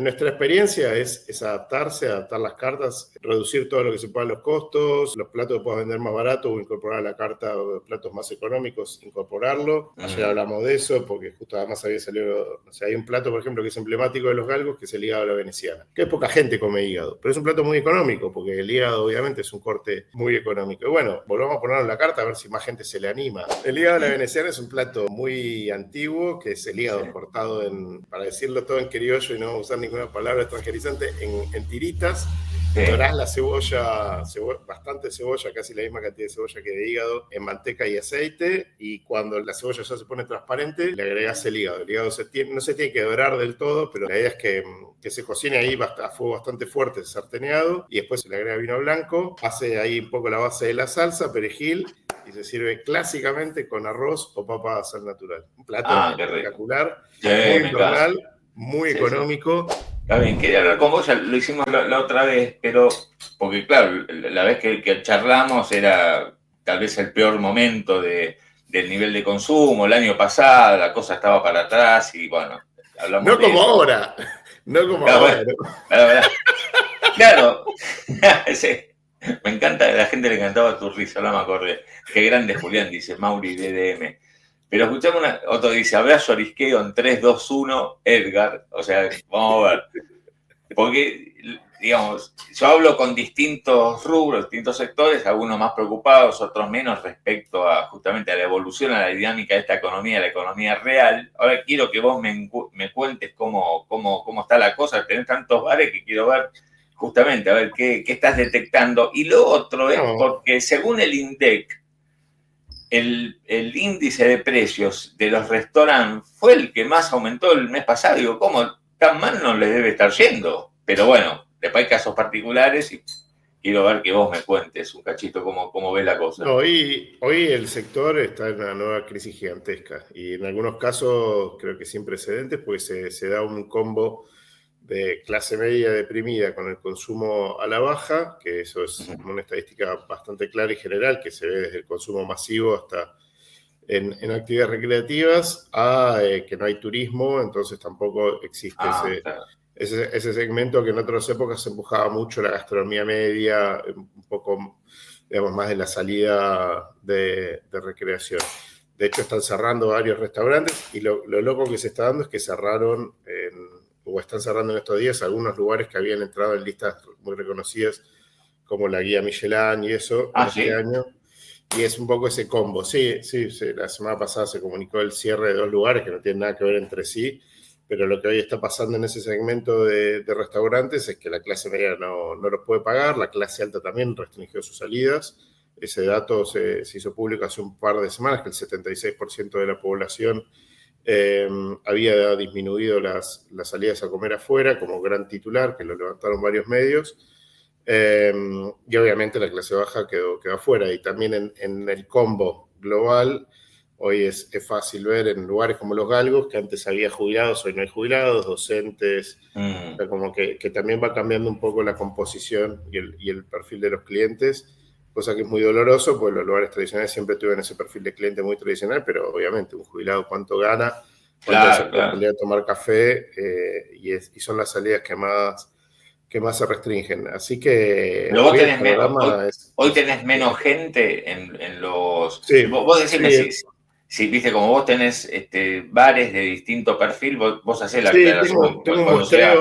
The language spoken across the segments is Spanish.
en nuestra experiencia es adaptarse, adaptar las cartas, reducir todo lo que se pueda los costos, los platos que puedas vender más barato o incorporar a la carta platos más económicos, incorporarlo. Ayer hablamos de eso porque justo además había salido, o sea, hay un plato, por ejemplo, que es emblemático de los galgos, que es el hígado a la veneciana, que poca gente come hígado, pero es un plato muy económico porque el hígado obviamente es un corte muy económico. Y bueno, volvamos a ponerlo en la carta a ver si más gente se le anima. El hígado a la veneciana es un plato muy antiguo, que es el hígado cortado para decirlo todo en criollo y no usar ninguna palabra extranjerizante, en tiritas. Dorás la cebolla, bastante cebolla, casi la misma cantidad de cebolla que de hígado, en manteca y aceite, y cuando la cebolla ya se pone transparente, le agregás el hígado. El hígado no se tiene que dorar del todo, pero la idea es que se cocine ahí a fuego bastante fuerte, sarteneado, y después se le agrega vino blanco, hace ahí un poco la base de la salsa, perejil, y se sirve clásicamente con arroz o papa de sal natural. Un plato espectacular, muy invernal, muy económico. Está bien, quería hablar con vos, ya lo hicimos la otra vez, pero porque claro, la vez que charlamos era tal vez el peor momento del nivel de consumo, el año pasado la cosa estaba para atrás y bueno, hablamos no de como eso. ahora, no como ahora. Claro, sí. Me encanta, a la gente le encantaba tu risa, no me acordé. Qué grande Julián, dice Mauri DDM. Pero escuchame otro dice, habrá llorisqueo en 3, 2, 1, Edgar. O sea, vamos a ver. Porque, digamos, yo hablo con distintos rubros, distintos sectores, algunos más preocupados, otros menos respecto a justamente a la evolución, a la dinámica de esta economía, la economía real. Ahora quiero que vos me cuentes cómo está la cosa. Tenés tantos bares que quiero ver justamente, a ver qué estás detectando. Y lo otro es porque según el INDEC, el índice de precios de los restaurantes fue el que más aumentó el mes pasado. Digo, ¿cómo tan mal no les debe estar yendo? Pero bueno, después hay casos particulares y quiero ver que vos me cuentes un cachito cómo ves la cosa. No, hoy el sector está en una nueva crisis gigantesca y en algunos casos creo que sin precedentes, pues se da un combo de clase media deprimida con el consumo a la baja, que eso es una estadística bastante clara y general, que se ve desde el consumo masivo hasta en actividades recreativas, a que no hay turismo, entonces tampoco existe ese segmento que en otras épocas se empujaba mucho la gastronomía media, un poco, digamos, más de la salida de recreación. De hecho, están cerrando varios restaurantes y lo loco que se está dando es que cerraron o están cerrando en estos días algunos lugares que habían entrado en listas muy reconocidas como la guía Michelin y eso este año. Y es un poco ese combo. Sí, la semana pasada se comunicó el cierre de 2 lugares que no tienen nada que ver entre sí, pero lo que hoy está pasando en ese segmento de restaurantes es que la clase media no los puede pagar, la clase alta también restringió sus salidas. Ese dato se hizo público hace un par de semanas, que el 76% de la población había disminuido las salidas a comer afuera como gran titular, que lo levantaron varios medios. Y obviamente la clase baja quedó afuera. Y también en el combo global, hoy es fácil ver en lugares como Los Galgos, que antes había jubilados, hoy no hay jubilados, docentes, o sea, como que también va cambiando un poco la composición y el perfil de los clientes, cosa que es muy doloroso, porque los lugares tradicionales siempre tuvieron ese perfil de cliente muy tradicional, pero obviamente un jubilado cuánto gana, cuánto hace para salir a tomar café, y son las salidas que más se restringen. Así que pero hoy tenés menos gente en los... Sí, vos decime si viste, como vos tenés bares de distinto perfil, vos hacés la aclaración cuando sea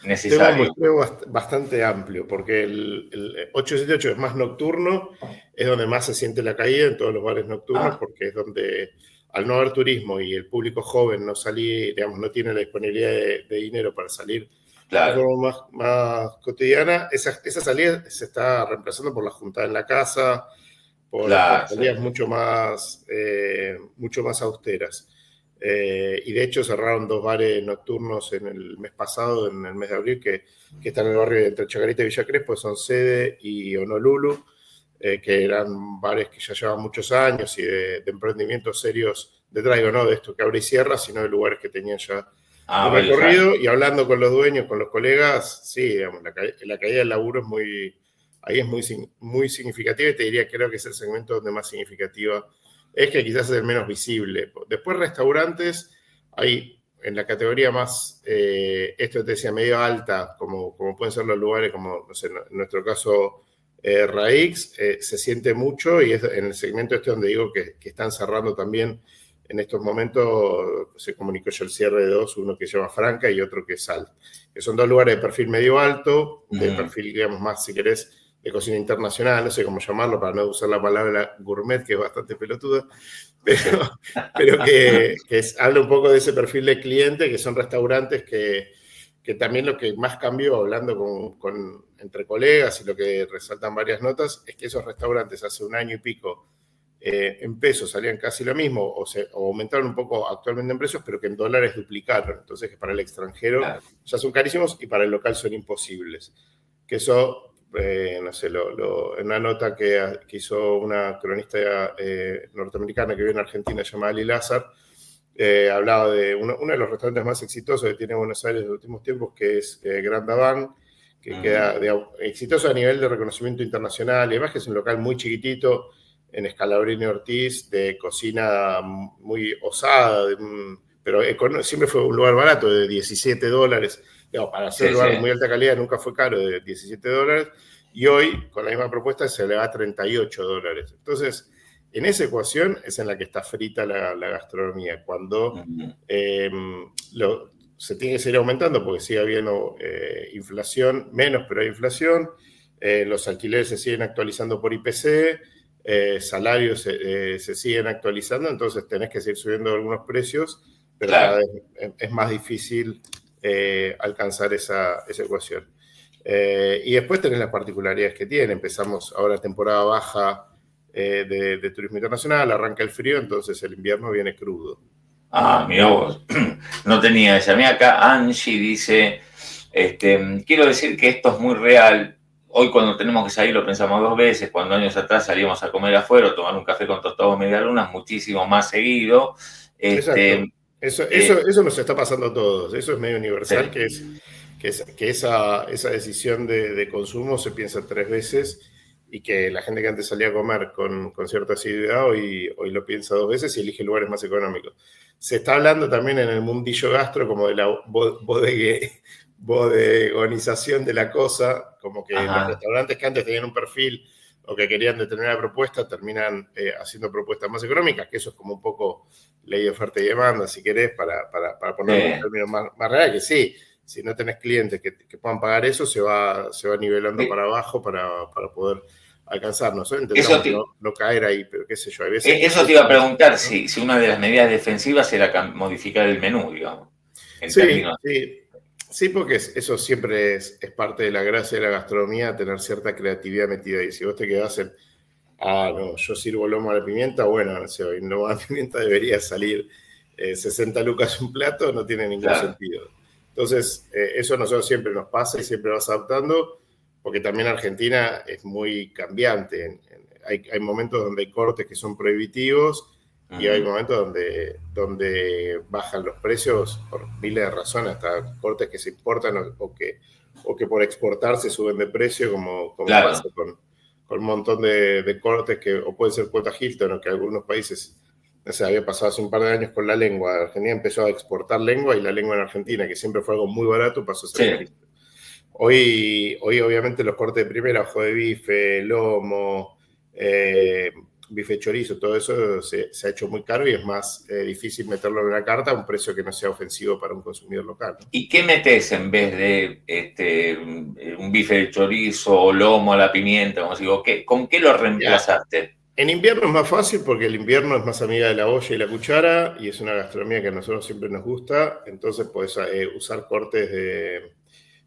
necesario. Tengo un muestreo bastante amplio, porque el 878 es más nocturno, es donde más se siente la caída en todos los bares nocturnos, porque es donde, al no haber turismo y el público joven no digamos, no tiene la disponibilidad de dinero para salir de forma más cotidiana, esa salida se está reemplazando por la juntada en la casa, por salidas mucho más austeras. Y de hecho cerraron 2 bares nocturnos en el mes pasado, en el mes de abril, que están en el barrio entre Chacarita y Villa Crespo, son Sede y Honolulu, que eran bares que ya llevaban muchos años y de emprendimientos serios de traigo, no de esto que abre y cierra, sino de lugares que tenían ya un recorrido. Y hablando con los dueños, con los colegas, sí, digamos, la caída del laburo ahí es muy significativa, y te diría, creo que es el segmento donde más significativa es, que quizás es el menos visible. Después restaurantes, hay en la categoría más, esto te decía, medio alta, como pueden ser los lugares como, no sé, en nuestro caso, Raix, se siente mucho y es en el segmento este donde digo que están cerrando también en estos momentos. Se comunicó ya el cierre de dos, uno que se llama Franca y otro que es Salt, que son dos lugares de perfil medio alto, de perfil, digamos, más, si querés, de cocina internacional, no sé cómo llamarlo, para no usar la palabra gourmet, que es bastante pelotuda, pero que habla un poco de ese perfil de cliente, que son restaurantes que también lo que más cambió, hablando entre colegas y lo que resaltan varias notas, es que esos restaurantes hace un año y pico en pesos salían casi lo mismo o aumentaron un poco actualmente en precios, pero que en dólares duplicaron. Entonces, que para el extranjero ya son carísimos y para el local son imposibles. Que eso, no sé, en una nota que hizo una cronista norteamericana que vive en Argentina, llamada Ali Lazar, hablaba de uno de los restaurantes más exitosos que tiene Buenos Aires en los últimos tiempos, que es Grand Avant, que queda exitoso a nivel de reconocimiento internacional, y además que es un local muy chiquitito, en Scalabrini Ortiz, de cocina muy osada, pero siempre fue un lugar barato, de $17. Digamos, para ser un lugar de muy alta calidad nunca fue caro, de $17, y hoy, con la misma propuesta, se le va a $38. Entonces, en esa ecuación es en la que está frita la gastronomía, cuando se tiene que seguir aumentando porque sigue habiendo inflación, menos, pero hay inflación, los alquileres se siguen actualizando por IPC, salarios se siguen actualizando, entonces tenés que seguir subiendo algunos precios, pero cada vez es más difícil alcanzar esa ecuación. Y después tenés las particularidades que tiene. Empezamos ahora temporada baja de turismo internacional, arranca el frío, entonces el invierno viene crudo. Mirá vos, no tenía esa. Mira acá, Angie dice, quiero decir que esto es muy real. Hoy cuando tenemos que salir lo pensamos dos veces. Cuando años atrás salíamos a comer afuera, tomar un café con tostado o medialunas, muchísimo más seguido. Exacto. Eso nos está pasando a todos. Eso es medio universal, que esa decisión de consumo se piensa 3 veces, y que la gente que antes salía a comer con cierta asiduidad hoy lo piensa 2 veces y elige lugares más económicos. Se está hablando también en el mundillo gastro como de la bodegonización de la cosa, como que los restaurantes que antes tenían un perfil o que querían determinada propuesta terminan haciendo propuestas más económicas, que eso es como un poco ley de oferta y demanda, si querés, para ponerlo en términos más reales, que sí. Si no tenés clientes que puedan pagar eso, se va nivelando para abajo para poder alcanzarnos. Intentamos no caer ahí, pero qué sé yo. Hay veces eso te iba a preguntar, ¿no? si una de las medidas defensivas era modificar el menú, digamos. Sí, porque eso siempre es parte de la gracia de la gastronomía, tener cierta creatividad metida ahí. Si vos te quedás no, yo sirvo lomo a la pimienta, bueno, no sé, hoy lomo a la pimienta debería salir 60 lucas un plato, no tiene ningún sentido. Entonces, eso a nosotros siempre nos pasa y siempre vas adaptando, porque también Argentina es muy cambiante. Hay momentos donde hay cortes que son prohibitivos y hay momentos donde bajan los precios por miles de razones, hasta cortes que se importan o que por exportarse suben de precio, como pasa con un montón de cortes que o puede ser cuota Hilton, o que algunos países... O sea, había pasado hace un par de años con la lengua. Argentina empezó a exportar lengua, y la lengua en Argentina, que siempre fue algo muy barato, pasó a ser carísimo. Hoy, obviamente, los cortes de primera, ojo de bife, lomo, bife chorizo, todo eso se ha hecho muy caro y es más difícil meterlo en una carta a un precio que no sea ofensivo para un consumidor local, ¿no? ¿Y qué metes en vez de un bife de chorizo o lomo a la pimienta? Como digo, ¿con qué lo reemplazaste? En invierno es más fácil porque el invierno es más amiga de la olla y la cuchara, y es una gastronomía que a nosotros siempre nos gusta. Entonces puedes usar cortes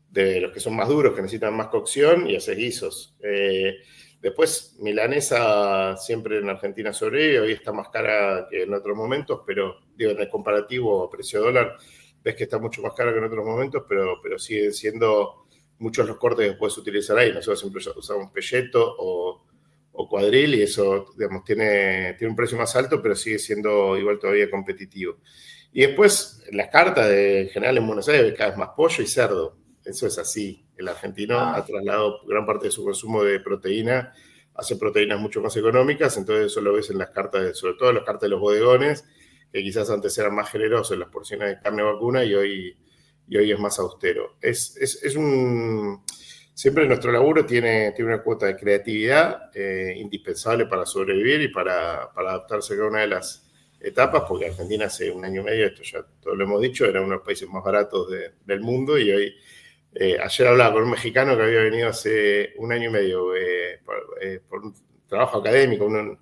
de los que son más duros, que necesitan más cocción, y hacer guisos. Después, milanesa siempre en Argentina sobrevive. Hoy está más cara que en otros momentos, pero digo, en el comparativo precio dólar, ves que está mucho más cara que en otros momentos, pero siguen siendo muchos los cortes que puedes utilizar ahí. Nosotros siempre usamos pelleto o cuadril, y eso, digamos, tiene un precio más alto, pero sigue siendo igual todavía competitivo. Y después, las cartas en general en Buenos Aires, cada vez más pollo y cerdo. Eso es así. El argentino ha trasladado gran parte de su consumo de proteína, hace proteínas mucho más económicas, entonces eso lo ves en las cartas, sobre todo en las cartas de los bodegones, que quizás antes era más generoso en las porciones de carne vacuna y hoy es más austero. Siempre nuestro laburo tiene una cuota de creatividad indispensable para sobrevivir y para adaptarse a cada una de las etapas, porque Argentina hace un año y medio, esto ya todo lo hemos dicho, era uno de los países más baratos del mundo y hoy, ayer hablaba con un mexicano que había venido hace un año y medio por un trabajo académico, un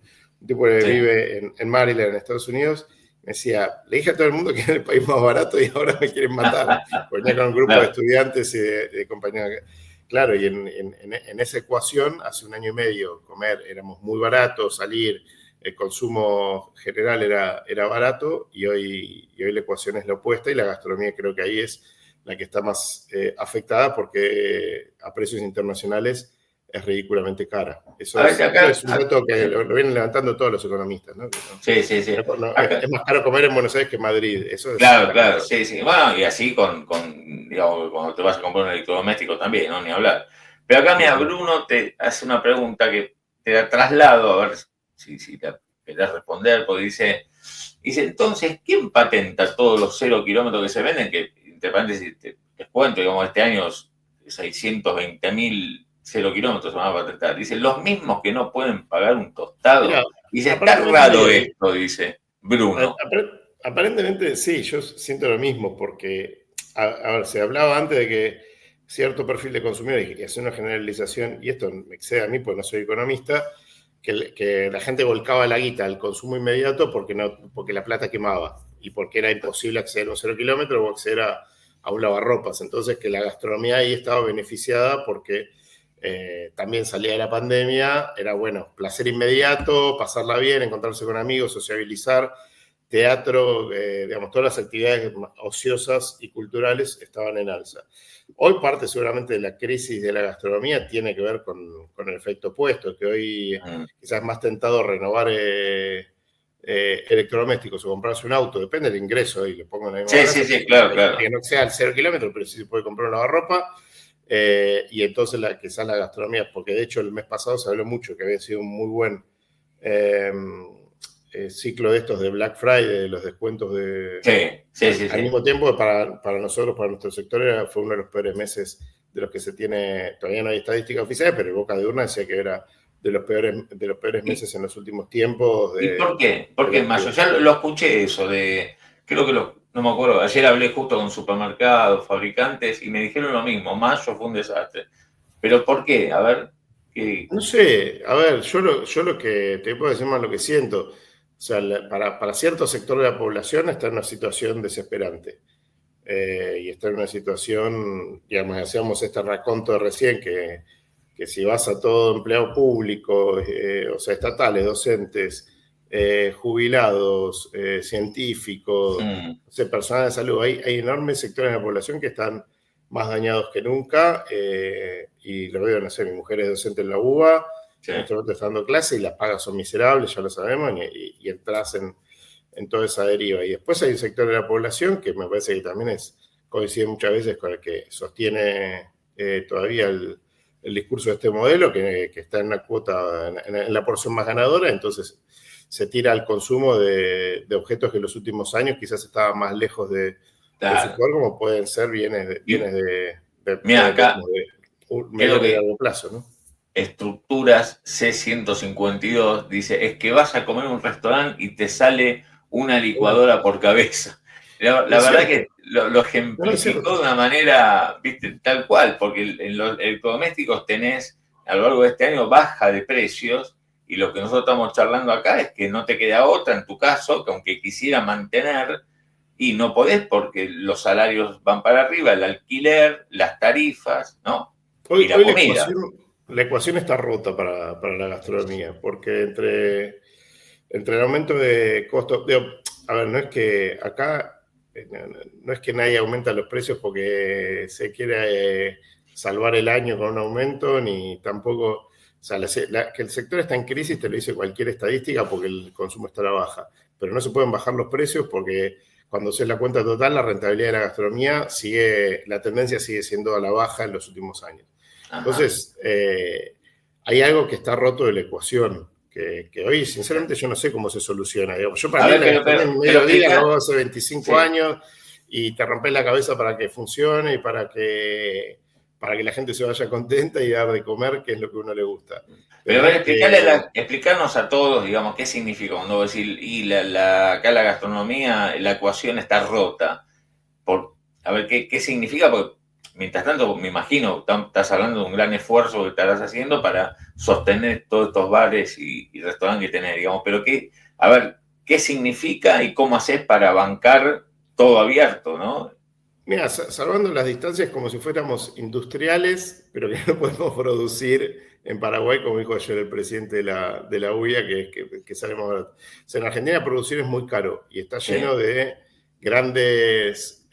tipo que vive en Maryland, en Estados Unidos. Me decía, le dije a todo el mundo que era el país más barato y ahora me quieren matar. Venía con un grupo de estudiantes y de compañeros. Claro, y en esa ecuación, hace un año y medio, comer éramos muy baratos, salir, el consumo general era barato y hoy la ecuación es la opuesta y la gastronomía creo que ahí es la que está más afectada porque a precios internacionales es ridículamente cara. Eso es un dato que lo vienen levantando todos los economistas, ¿no? Sí. Es más caro comer en Buenos Aires que en Madrid. Eso es claro, sí. Bueno, y así digamos, cuando te vas a comprar un electrodoméstico también, ¿no? Ni hablar. Pero acá, mira, Bruno te hace una pregunta que te la traslado, a ver si te querés responder, porque dice, entonces, ¿quién patenta todos los 0 kilómetros que se venden? Que, entre paréntesis, te cuento, digamos, este año 620.000 0 kilómetros se van a patentar. Dice, los mismos que no pueden pagar un tostado. Mira, dice, está raro esto, dice Bruno. Aparentemente sí, yo siento lo mismo, porque, a ver, se hablaba antes de que cierto perfil de consumidor, y hace una generalización, y esto me excede a mí porque no soy economista, que la gente volcaba la guita al consumo inmediato porque la plata quemaba y porque era imposible acceder a un 0 kilómetro o acceder a un lavarropas. Entonces que la gastronomía ahí estaba beneficiada porque también salía de la pandemia, era bueno, placer inmediato, pasarla bien, encontrarse con amigos, sociabilizar, teatro, digamos, todas las actividades ociosas y culturales estaban en alza. Hoy parte seguramente de la crisis de la gastronomía tiene que ver con el efecto opuesto, que hoy quizás es más tentado renovar electrodomésticos o comprarse un auto, depende del ingreso, y le pongo en la misma balanza, sí, claro. Que no sea el 0 kilómetros, pero sí se puede comprar un lavarropa, y entonces quizás la gastronomía, porque de hecho el mes pasado se habló mucho que había sido un muy buen ciclo de estos de Black Friday, de los descuentos de... Sí. Al mismo tiempo, para nosotros, para nuestro sector, fue uno de los peores meses de los que se tiene, todavía no hay estadísticas oficiales, pero Boca de Urna decía que era de los peores meses en los últimos tiempos. ¿Y por qué? Porque en mayo, ya lo escuché eso, creo que no me acuerdo, ayer hablé justo con supermercados, fabricantes, y me dijeron lo mismo, mayo fue un desastre. ¿Pero por qué? A ver... No sé, a ver, yo lo que te puedo decir más lo que siento. O sea, para cierto sector de la población está en una situación desesperante. Y está en una situación, digamos, hacíamos este raconto de recién, que si vas a todo empleado público, o sea, estatales, docentes, jubilados, científicos, o sea, personal de salud, hay enormes sectores de la población que están más dañados que nunca, y lo veo, no sé, mi mujer es docente en la UBA, en este momento está dando clase y las pagas son miserables, ya lo sabemos, y entras en toda esa deriva. Y después hay un sector de la población que me parece que también coincide muchas veces con el que sostiene todavía el discurso de este modelo, que está en una cuota, en la porción más ganadora, entonces se tira al consumo de objetos que en los últimos años quizás estaban más lejos de su poder, como pueden ser bienes de medio y largo plazo, ¿no? Estructuras C152 dice, es que vas a comer en un restaurante y te sale una licuadora por cabeza. La verdad que lo ejemplificó de una manera, viste, tal cual, porque en los electrodomésticos tenés, a lo largo de este año, baja de precios, y lo que nosotros estamos charlando acá es que no te queda otra, en tu caso, que aunque quisiera mantener, y no podés porque los salarios van para arriba, el alquiler, las tarifas, ¿no? Y la comida. La ecuación está rota para la gastronomía, porque entre el aumento de costos, a ver, no es que acá, no es que nadie aumenta los precios porque se quiera salvar el año con un aumento, ni tampoco, o sea, que el sector está en crisis te lo dice cualquier estadística porque el consumo está a la baja, pero no se pueden bajar los precios porque cuando se la cuenta total, la rentabilidad de la gastronomía la tendencia sigue siendo a la baja en los últimos años. Entonces, hay algo que está roto de la ecuación. que hoy, sinceramente, yo no sé cómo se soluciona. Digamos. Yo para mí ver, la gastronomía en mediodía lo hago hace 25 años y te rompes la cabeza para que funcione y para que la gente se vaya contenta y dar de comer, que es lo que a uno le gusta. Pero a ver, explicarnos a todos, digamos, qué significa cuando decir, y acá la gastronomía, la ecuación está rota. A ver, ¿qué significa? Porque mientras tanto, me imagino, estás hablando de un gran esfuerzo que estarás haciendo para sostener todos estos bares y restaurantes que tenés, digamos. Pero a ver, ¿qué significa y cómo haces para bancar todo abierto, no? Mira, salvando las distancias como si fuéramos industriales, pero que no podemos producir en Paraguay, como dijo ayer el presidente de la UIA, que sale más barato. O sea, en Argentina producir es muy caro y está lleno de grandes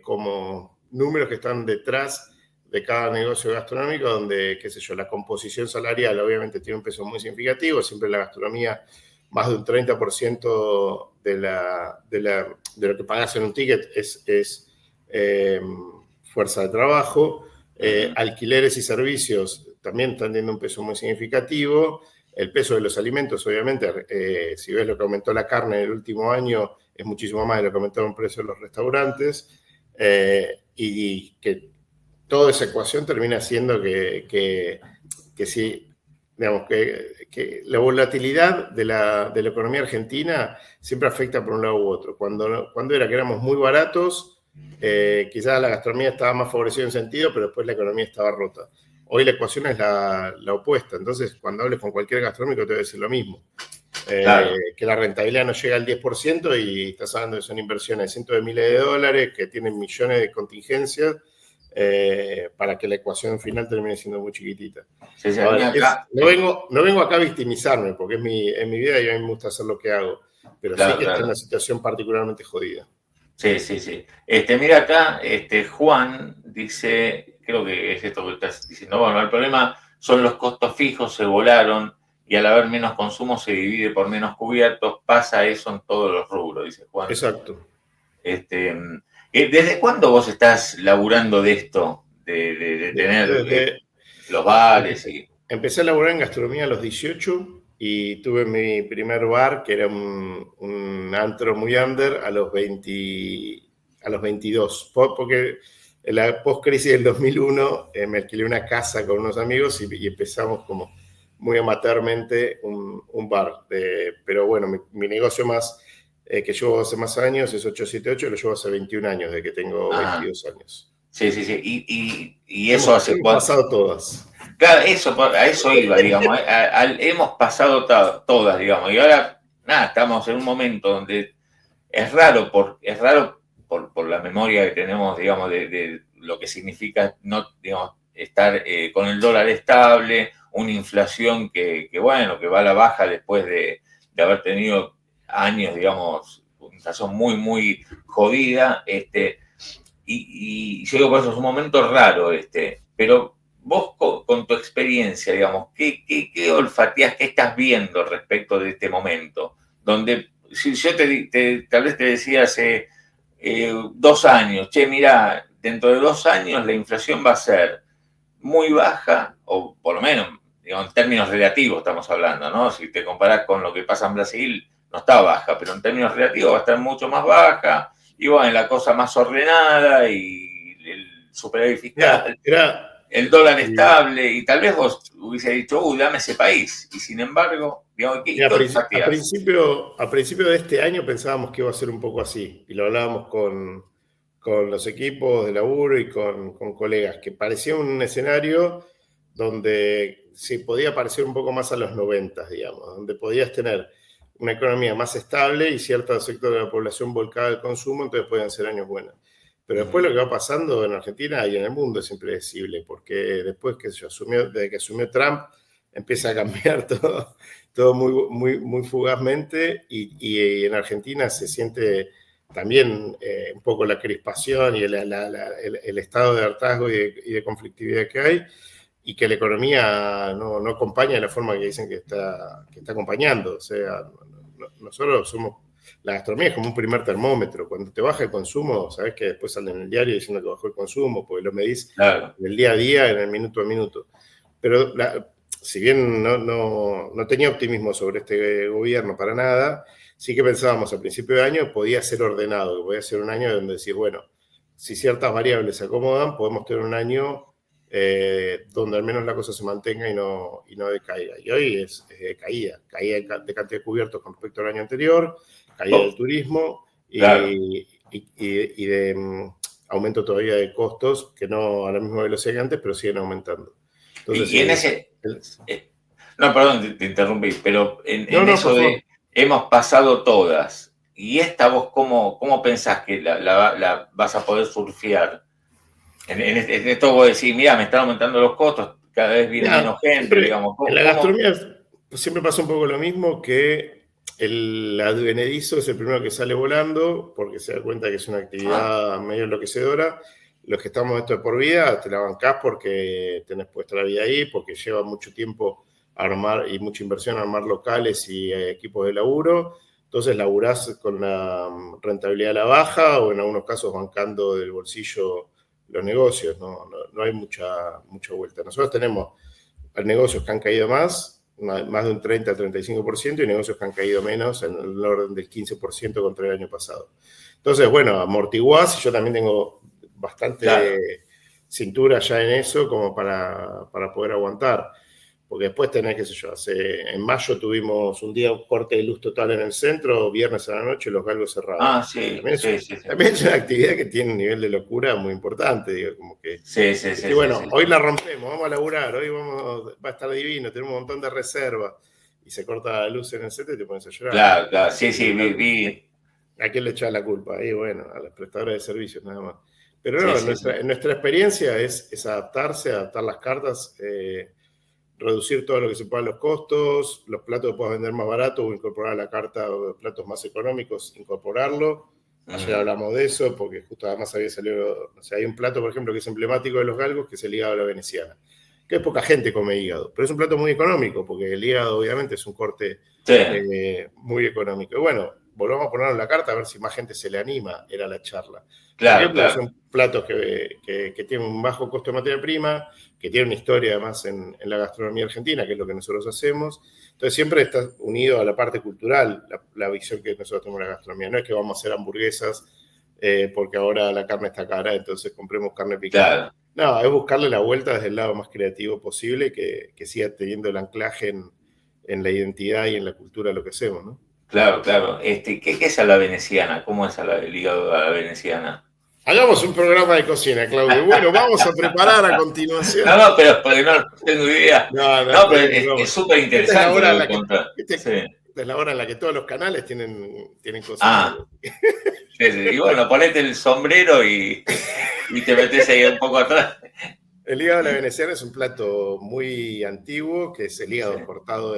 como números que están detrás de cada negocio gastronómico, donde, qué sé yo, la composición salarial obviamente tiene un peso muy significativo, siempre la gastronomía más de un 30% de lo que pagas en un ticket es fuerza de trabajo, alquileres y servicios también están teniendo un peso muy significativo, el peso de los alimentos, obviamente, si ves lo que aumentó la carne en el último año, es muchísimo más de lo que aumentó el precio de los restaurantes, y que toda esa ecuación termina siendo que sí, digamos, que la volatilidad de la economía argentina siempre afecta por un lado u otro. Cuando era que éramos muy baratos, quizás la gastronomía estaba más favorecida en sentido, pero después la economía estaba rota. Hoy la ecuación es la opuesta. Entonces, cuando hables con cualquier gastronómico, te va a decir lo mismo. Claro. Que la rentabilidad no llega al 10% y estás hablando de son inversiones de cientos de miles de dólares que tienen millones de contingencias para que la ecuación final termine siendo muy chiquitita. Sí, sí, no vengo acá a victimizarme, porque es mi vida y a mí me gusta hacer lo que hago, pero claro, sí que está en una situación particularmente jodida. Sí, sí, sí. Mira acá, Juan dice, creo que es esto que estás diciendo, bueno, el problema son los costos fijos, se volaron y al haber menos consumo se divide por menos cubiertos, pasa eso en todos los rubros, dice Juan. Exacto. ¿Desde cuándo vos estás laburando de esto? De tener los bares y... Empecé a laburar en gastronomía a los 18 y tuve mi primer bar, que era un antro muy under, a los 22. Porque en la post-crisis del 2001 me alquilé una casa con unos amigos y empezamos como muy amateurmente un bar. Pero bueno, mi negocio más... que llevo hace más años, es 878, lo llevo hace 21 años, de que tengo 22 años. Sí, sí, sí. Y eso hace cuánto. Hemos pasado todas. Claro, a eso iba, digamos. Hemos pasado todas, digamos. Y ahora, nada, estamos en un momento donde es raro por la memoria que tenemos, digamos, de lo que significa no, digamos, estar con el dólar estable, una inflación que bueno, que va a la baja después de haber tenido años, digamos, una inflación muy, muy jodida, y yo digo, por eso es un momento raro, pero vos con tu experiencia, digamos, ¿qué olfateás, qué estás viendo respecto de este momento? Donde, si yo tal vez te decía hace 2 años, che, mirá, dentro de 2 años la inflación va a ser muy baja, o por lo menos, digamos, en términos relativos estamos hablando, ¿no? Si te comparás con lo que pasa en Brasil, no está baja, pero en términos relativos va a estar mucho más baja, y bueno, la cosa más ordenada y el superávit fiscal, el dólar estable, y tal vez vos hubiese dicho, dame ese país, y sin embargo, digamos, a principio de este año pensábamos que iba a ser un poco así, y lo hablábamos con los equipos de laburo y con colegas, que parecía un escenario donde se podía parecer un poco más a los 90, digamos, donde podías tener una economía más estable y cierto sector de la población volcada al consumo, entonces podían ser años buenos. Pero después lo que va pasando en Argentina y en el mundo es impredecible, porque después desde que asumió Trump, empieza a cambiar todo muy, muy, muy fugazmente y en Argentina se siente también un poco la crispación y el estado de hartazgo y de conflictividad que hay, y que la economía no acompaña de la forma que dicen que está acompañando. O sea, nosotros la gastronomía es como un primer termómetro. Cuando te baja el consumo, sabes que después salen en el diario diciendo que bajó el consumo, porque lo medís claro, en el día a día, en el minuto a minuto. Pero si bien no tenía optimismo sobre este gobierno para nada, sí que pensábamos al principio de año podía ser ordenado, que podía ser un año donde decir, bueno, si ciertas variables se acomodan, podemos tener un año donde al menos la cosa se mantenga y no decaiga. Y hoy es caída de cantidad de cubiertos con respecto al año anterior, caída del turismo Claro. y de aumento todavía de costos que no a la misma velocidad que antes, pero siguen aumentando. Entonces, Y en ese... No, perdón, te interrumpí, pero en no, por eso favor. de hemos pasado todas, y esta vos, ¿cómo pensás que la vas a poder surfear? En esto vos decís, mira, me están aumentando los costos, cada vez viene Mira, menos gente, siempre digamos, en la gastronomía siempre pasa un poco lo mismo que el advenedizo es el primero que sale volando porque se da cuenta que es una actividad medio enloquecedora. Los que estamos esto de por vida te la bancás porque tenés puesta la vida ahí, porque lleva mucho tiempo armar y mucha inversión armar locales y equipos de laburo. Entonces laburás con la rentabilidad a la baja o en algunos casos bancando del bolsillo los negocios, no hay mucha vuelta. Nosotros tenemos negocios que han caído más de un 30-35%, y negocios que han caído menos, en el orden del 15% contra el año pasado. Entonces, bueno, amortiguás, y yo también tengo bastante cintura ya en eso como para poder aguantar. Porque después tenés, qué sé yo, en mayo tuvimos un día un corte de luz total en el centro, viernes a la noche los galgos cerrados. Sí, También sí. también es una actividad que tiene un nivel de locura muy importante, digo, como que... Sí. Y bueno, hoy la rompemos, vamos a laburar, hoy va a estar divino, tenemos un montón de reservas, y se corta la luz en el centro y te pones a llorar. Claro, sí, vi. ¿A quién le echas la culpa? Ahí, bueno, a las prestadoras de servicios nada más. Pero no, Sí. en nuestra experiencia es adaptarse, adaptar las cartas, reducir todo lo que se pueda los costos, los platos que puedas vender más barato o incorporar a la carta platos más económicos, incorporarlo. Ayer hablamos de eso porque justo además había salido, o sea, hay un plato, por ejemplo, que es emblemático de los galgos, que es el hígado a la veneciana, que poca gente come hígado, pero es un plato muy económico porque el hígado obviamente es un corte muy económico. Y bueno, volvamos a ponerlo en la carta a ver si más gente se le anima, era la charla. ¿Por qué? Porque son platos que tienen un bajo costo de materia prima, que tienen una historia además en la gastronomía argentina, que es lo que nosotros hacemos. Entonces siempre está unido a la parte cultural, la visión que nosotros tenemos de la gastronomía. No es que vamos a hacer hamburguesas porque ahora la carne está cara, entonces compremos carne picada. Claro. No, es buscarle la vuelta desde el lado más creativo posible, que siga teniendo el anclaje en la identidad y en la cultura de lo que hacemos, ¿no? Claro. ¿Qué es a la veneciana? ¿Cómo es el hígado a la veneciana? Hagamos un programa de cocina, Claudio. Bueno, vamos a preparar a continuación. No, pero porque no tengo idea. No, pero es súper interesante lo que contás. Esta es la hora en la que todos los canales tienen cocina. Sí. Y bueno, ponete el sombrero y te metes ahí un poco atrás. El hígado a la veneciana es un plato muy antiguo, que es el hígado cortado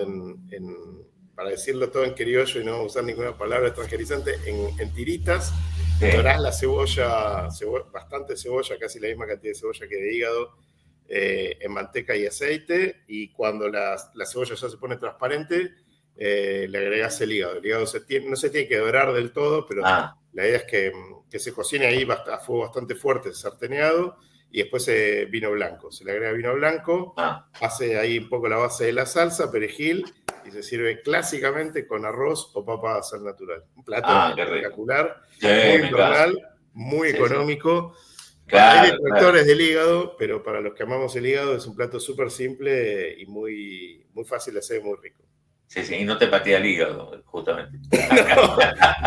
para decirlo todo en criollo y no usar ninguna palabra extranjerizante, en tiritas. Dorás la cebolla, bastante cebolla, casi la misma cantidad de cebolla que de hígado, en manteca y aceite, y cuando la cebolla ya se pone transparente, le agregás el hígado. El hígado no se tiene que dorar del todo, pero la idea es que se cocine ahí a fuego bastante fuerte, sarteneado, y después vino blanco. Se le agrega vino blanco, hace ahí un poco la base de la salsa, perejil, y se sirve clásicamente con arroz o papa sal natural. Un plato espectacular, muy normal, muy económico. Hay detractores del hígado, pero para los que amamos el hígado es un plato súper simple y muy fácil de hacer, muy rico. Sí, y no te patea el hígado, justamente.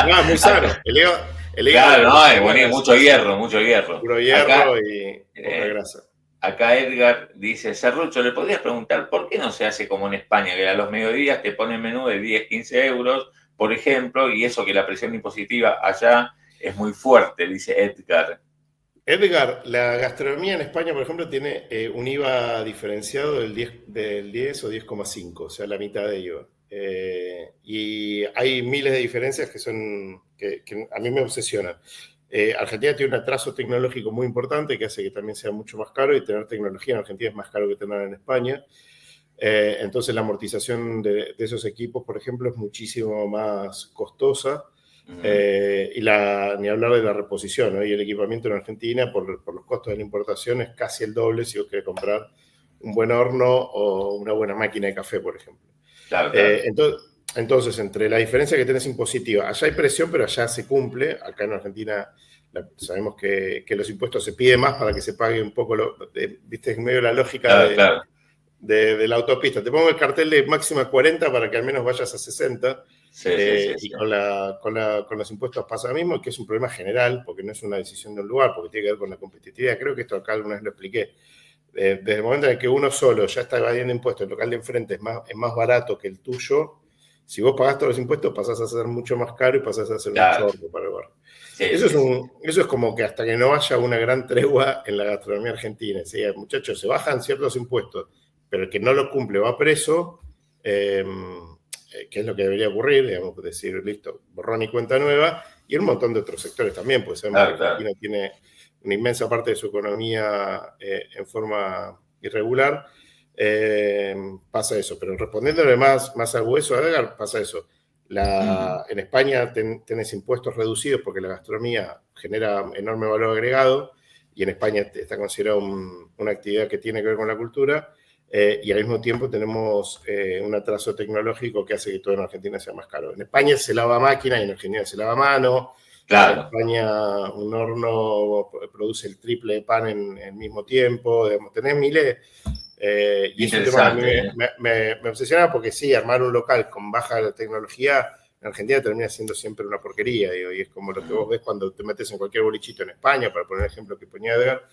No, es muy sano. El hígado claro, es bonito, mucho hierro. Puro hierro y poca grasa. Acá Edgar dice, Serrucho, ¿le podrías preguntar por qué no se hace como en España, que a los mediodías te ponen menú de 10, 15 euros, por ejemplo, y eso que la presión impositiva allá es muy fuerte, dice Edgar? Edgar, la gastronomía en España, por ejemplo, tiene un IVA diferenciado del 10 o 10,5, o sea, la mitad de IVA. Y hay miles de diferencias que a mí me obsesionan. Argentina tiene un atraso tecnológico muy importante que hace que también sea mucho más caro, y tener tecnología en Argentina es más caro que tenerla en España. Entonces la amortización de esos equipos, por ejemplo, es muchísimo más costosa. Y ni hablar de la reposición, ¿no? Y el equipamiento en Argentina, por los costos de la importación, es casi el doble si vos querés comprar un buen horno o una buena máquina de café, por ejemplo. Claro, claro. Entonces, entre la diferencia que tenés impositiva, allá hay presión, pero allá se cumple. Acá en Argentina sabemos que los impuestos se piden más para que se pague un poco, viste, en medio de la lógica Claro. de la autopista. Te pongo el cartel de máxima 40 para que al menos vayas a 60. Sí. Y con los impuestos pasa lo mismo, que es un problema general, porque no es una decisión de un lugar, porque tiene que ver con la competitividad. Creo que esto acá alguna vez lo expliqué. Desde el momento en que uno solo ya está evadiendo impuestos, el local de enfrente es más barato que el tuyo, si vos pagás todos los impuestos pasás a ser mucho más caro y pasás a ser un chorro para el bar. Sí, eso es como que hasta que no haya una gran tregua en la gastronomía argentina, ¿sí? Muchachos, se bajan ciertos impuestos, pero el que no lo cumple va preso, que es lo que debería ocurrir, digamos, decir, listo, borrón y cuenta nueva, y un montón de otros sectores también, pues sabemos que Argentina tiene una inmensa parte de su economía en forma irregular, pasa eso. Pero respondiéndole más al hueso a Edgar, pasa eso. En España tenés impuestos reducidos porque la gastronomía genera enorme valor agregado y en España está considerado una actividad que tiene que ver con la cultura, y al mismo tiempo tenemos un atraso tecnológico que hace que todo en Argentina sea más caro. En España se lava a máquina y en Argentina se lava a mano. Claro. En España un horno produce el triple de pan en el mismo tiempo. Digamos, tenés miles. Y es un tema que a mí me obsesiona porque sí, armar un local con baja tecnología en Argentina termina siendo siempre una porquería, digo, y es como lo que vos ves cuando te metes en cualquier bolichito en España, para poner el ejemplo que ponía Edgar,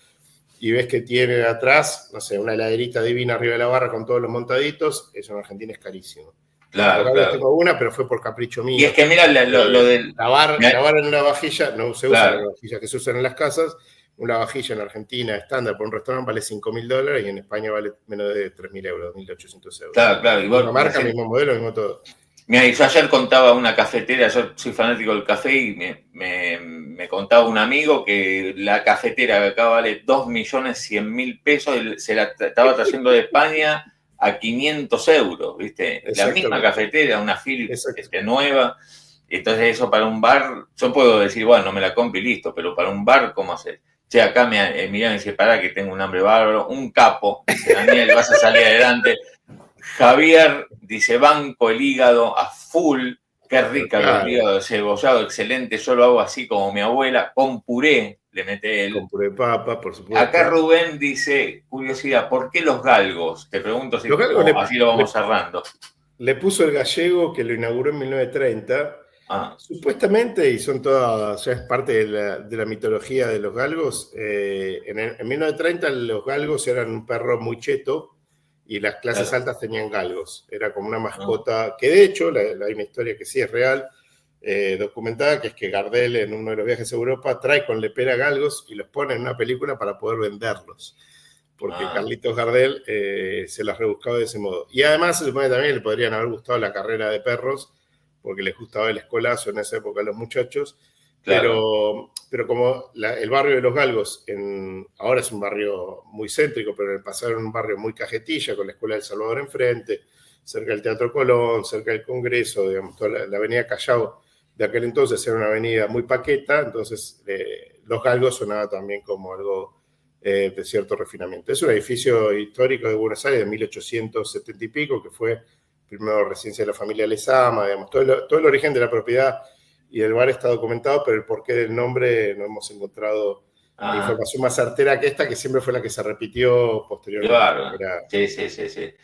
y ves que tiene atrás, no sé, una heladerita divina arriba de la barra con todos los montaditos. Eso en Argentina es carísimo. Claro. Tengo una, pero fue por capricho mío. Y es que mira lo del... Lavar en una vajilla, no se usa en las vajillas que se usan en las casas. Una vajilla en Argentina estándar por un restaurante vale $5.000 y en España vale menos de 3.000 euros, 1.800 euros. Claro. Misma marca, mismo modelo, mismo todo. Mira, yo ayer contaba una cafetera, yo soy fanático del café y me contaba un amigo que la cafetera que acá vale 2.100.000 pesos, se la estaba trayendo de España a 500 euros, ¿viste? La misma cafetera, una Philips nueva. Entonces eso para un bar, yo puedo decir, bueno, no me la compro y listo, pero para un bar, ¿cómo hacer? Che, acá mirá, me dice, pará que tengo un hambre bárbaro, un capo, dice, Daniel, vas a salir adelante. Javier dice, banco el hígado a full, qué rica el hígado cebollado, excelente, yo lo hago así como mi abuela, con puré, le mete él. Con puré de papa, por supuesto. Acá Rubén dice, curiosidad, ¿por qué los galgos? Te pregunto si así lo vamos cerrando. Le puso el gallego que lo inauguró en 1930. Supuestamente, y son todas, ya es parte de la mitología de los galgos, en 1930 los galgos eran un perro muy cheto y las clases altas tenían galgos. Era como una mascota, que de hecho, hay una historia que sí es real, documentada, que es que Gardel en uno de los viajes a Europa trae con lepera galgos y los pone en una película para poder venderlos. Porque Carlitos Gardel se las rebuscaba de ese modo. Y además se supone que también le podrían haber gustado la carrera de perros, porque les gustaba el escolazo en esa época a los muchachos, claro. pero como el barrio de Los Galgos ahora es un barrio muy céntrico, pero en el pasado era un barrio muy cajetilla, con la Escuela del Salvador enfrente, cerca del Teatro Colón, cerca del Congreso, digamos, toda la avenida Callao de aquel entonces era una avenida muy paqueta, entonces Los Galgos sonaba también como algo de cierto refinamiento. Es un edificio histórico de Buenos Aires de 1870 y pico, que fue primero residencia de la familia Lezama, digamos, todo el origen de la propiedad y del bar está documentado, pero el porqué del nombre no hemos encontrado información más certera que esta, que siempre fue la que se repitió posteriormente. Claro. Sí.